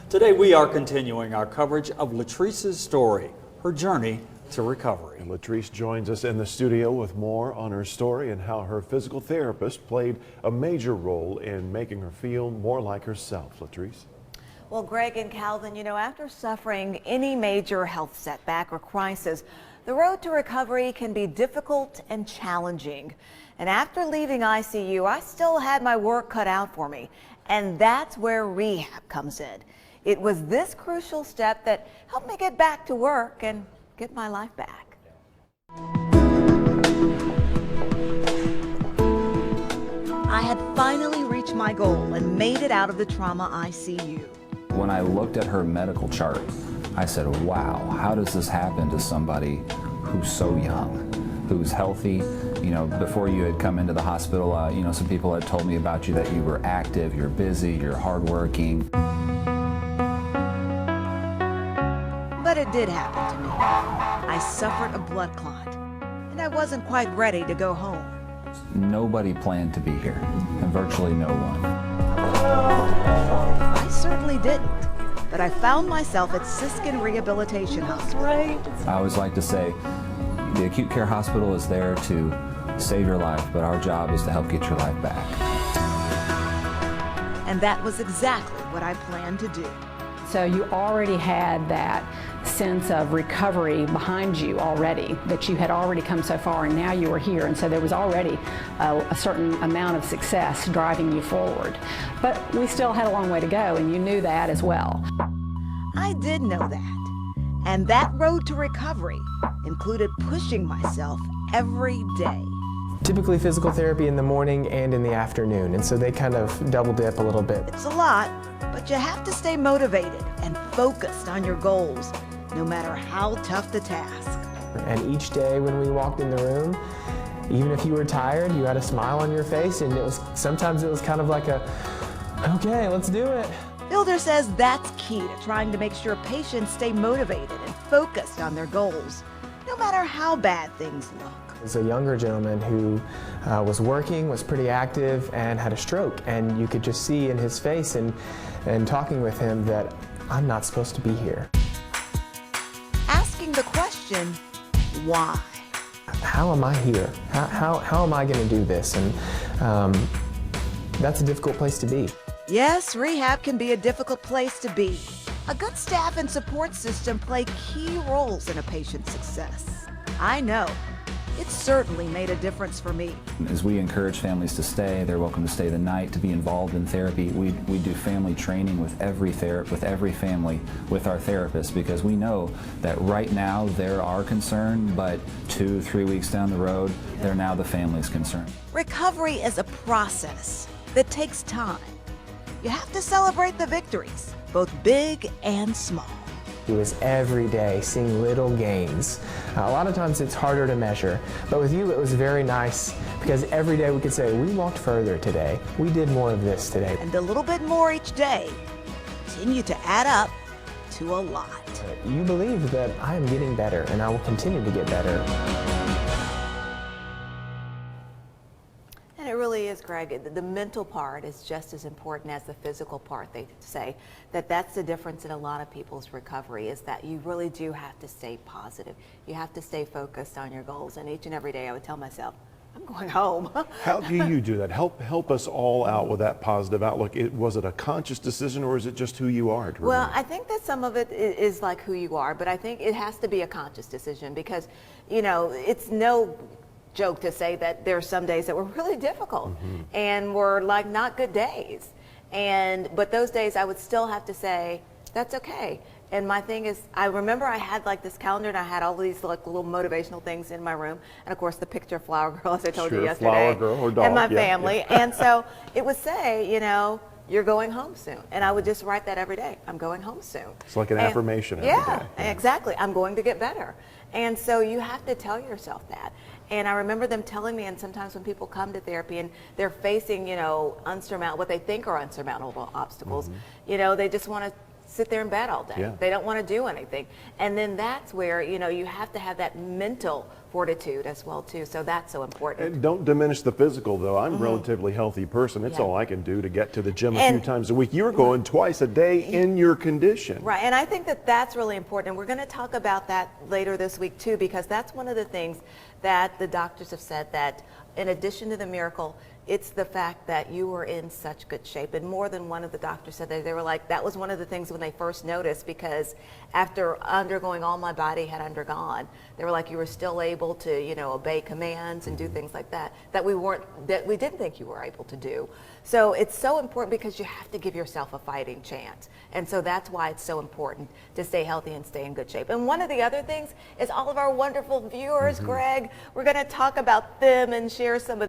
Today we are continuing our coverage of LaTrice's story, her journey to recovery. And LaTrice joins us in the studio with more on her story and how her physical therapist played a major role in making her feel more like herself. LaTrice. Well, Greg and Calvin, after suffering any major health setback or crisis, the road to recovery can be difficult and challenging. And after leaving ICU, I still had my work cut out for me. And that's where rehab comes in. It was this crucial step that helped me get back to work and get my life back. I had finally reached my goal and made it out of the trauma ICU. When I looked at her medical chart, I said, wow, how does this happen to somebody who's so young, who's healthy? Before you had come into the hospital, some people had told me about you that you were active, you're busy, you're hardworking. But it did happen to me. I suffered a blood clot, and I wasn't quite ready to go home. Nobody planned to be here, and virtually no one. I certainly didn't, but I found myself at Siskin Rehabilitation Hospital. I always like to say, the acute care hospital is there to save your life, but our job is to help get your life back. And that was exactly what I planned to do. So you already had that sense of recovery behind you already, that you had already come so far and now you were here, and so there was already a certain amount of success driving you forward. But we still had a long way to go, and you knew that as well. I did know that, and that road to recovery included pushing myself every day. Typically physical therapy in the morning and in the afternoon, and so they kind of double dip a little bit. It's a lot, but you have to stay motivated and focused on your goals, no matter how tough the task. And each day when we walked in the room, even if you were tired, you had a smile on your face, and sometimes it was kind of like okay, let's do it. Builder says that's key to trying to make sure patients stay motivated and focused on their goals, no matter how bad things look. There's a younger gentleman who was working, was pretty active, and had a stroke, and you could just see in his face and talking with him that I'm not supposed to be here. Asking the question, why? How am I here? How am I going to do this? And that's a difficult place to be. Yes, rehab can be a difficult place to be. A good staff and support system play key roles in a patient's success. I know. It certainly made a difference for me. As we encourage families to stay, they're welcome to stay the night, to be involved in therapy. We do family training with every family, with our therapists, because we know that right now they're our concern, but 2-3 weeks down the road, they're now the family's concern. Recovery is a process that takes time. You have to celebrate the victories, both big and small. It was every day seeing little gains. A lot of times it's harder to measure, but with you it was very nice because every day we could say, we walked further today, we did more of this today. And a little bit more each day continue to add up to a lot. You believe that I am getting better and I will continue to get better. And it really is, Greg. The mental part is just as important as the physical part. They say that's the difference in a lot of people's recovery, is that you really do have to stay positive. You have to stay focused on your goals. And each and every day I would tell myself, I'm going home. How do you do that? Help us all out with that positive outlook. Was it a conscious decision, or is it just who you are? Well, I think that some of it is like who you are, but I think it has to be a conscious decision because, it's no joke to say that there are some days that were really difficult and were like not good days. But those days I would still have to say, that's okay. And my thing is, I remember I had like this calendar and I had all these like little motivational things in my room. And of course the picture of Flower Girl, as I told you yesterday. Flower Girl or dog. And my family. Yeah. And so it would say, you're going home soon. And I would just write that every day. I'm going home soon. It's like an affirmation every day. Yeah, exactly. I'm going to get better. And so you have to tell yourself that. And I remember them telling me, and sometimes when people come to therapy and they're facing, what they think are unsurmountable obstacles, they just want to sit there in bed all day. Yeah. They don't want to do anything. And then that's where, you have to have that mental fortitude as well too. So that's so important. And don't diminish the physical, though. I'm a relatively healthy person. It's Yeah. all I can do to get to the gym a And- few times a week. You're going twice a day in your condition. Right, and I think that that's really important. And we're going to talk about that later this week too, because that's one of the things that the doctors have said, that in addition to the miracle, it's the fact that you were in such good shape. And more than one of the doctors said that they were like, that was one of the things when they first noticed, because after undergoing all my body had undergone, they were like, you were still able to, obey commands and do things like that, that we didn't think you were able to do. So it's so important, because you have to give yourself a fighting chance. And so that's why it's so important to stay healthy and stay in good shape. And one of the other things is all of our wonderful viewers, Greg, we're going to talk about them and share some of